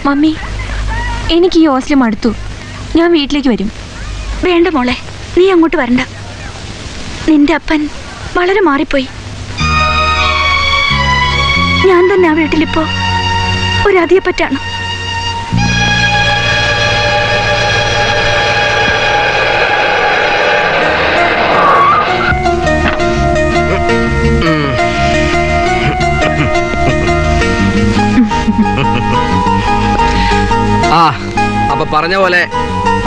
Mummy, എനിക്ക് ഈ hostel മടുത്തു. ഞാൻ വീട്ടിലേക്ക് വരും. വേണ്ട മോളെ, നീ അങ്ങോട്ട് വരണ്ട. നിന്റെ അപ്പൻ വളരെ മാറിപ്പോയി. ഞാൻ തന്നെ ആ വീട്ടിലിപ്പോ ഒരതിയെപ്പറ്റാണ്. അപ്പൊ പറഞ്ഞ പോലെ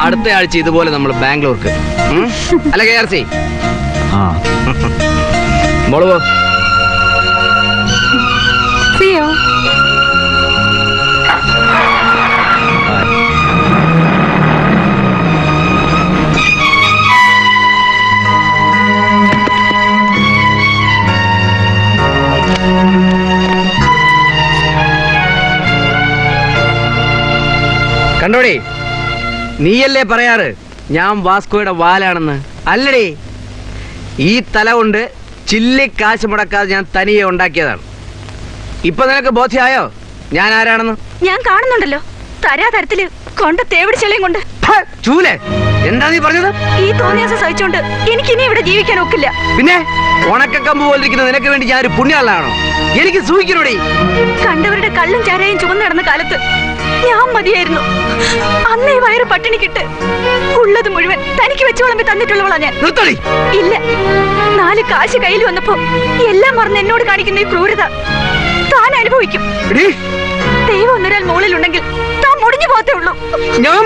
അടുത്ത ആഴ്ച ഇതുപോലെ നമ്മൾ ബാംഗ്ലൂർക്ക് അല്ല KRC മോള് പോ. കണ്ടോടി, നീയല്ലേ പറയാറ് ഞാൻ വാസ്കോയുടെ വാലാണെന്ന്? അല്ലടി, ഈ തല കൊണ്ട് ചില്ലി കാശ് മുടക്കാതെ ഞാൻ തനിയെ ഉണ്ടാക്കിയതാണ്. ഇപ്പൊ നിനക്ക് ബോധ്യമായോ ഞാൻ ആരാണെന്ന്? ഞാൻ കാണുന്നുണ്ടല്ലോ, തരാതരത്തില് കൊണ്ട തേവിടി ചെളിയും കൊണ്ട്. ചൂലേ, എന്താ നീ പറഞ്ഞത്? ഈ തോന്നിയാസം സഹിച്ചോണ്ട് എനിക്കിനി ഇവിടെ ജീവിക്കാൻ ഒക്കില്ല. പിന്നെ ഉണക്കക്കമ്പ് പോലിരിക്കുന്ന നിനക്ക് വേണ്ടി ഞാനൊരു പുണ്യാളാണോ? എനിക്ക് സൂഹിക്കണോടി. കണ്ടവരുടെ കള്ളും ചാരയും ചുമന്ന് നടന്ന കാലത്ത് ഞാൻ മതിയായിരുന്നു. അന്നേ വയറ് പട്ടിണിക്കിട്ട് ഉള്ളത് മുഴുവൻ തനിക്ക് വെച്ച് വിളമ്പി തന്നിട്ടുള്ളവളാ ഞാൻ. ഇല്ല, 4 കാശ് കയ്യിൽ വന്നപ്പോ എല്ലാം മറന്ന് എന്നോട് കാണിക്കുന്ന ഈ ക്രൂരത താൻ അനുഭവിക്കും. ദൈവം ഒന്നൊരാൾ മുകളിലുണ്ടെങ്കിൽ താൻ മുടിഞ്ഞു പോകത്തേ ഉള്ളൂ. ഞാൻ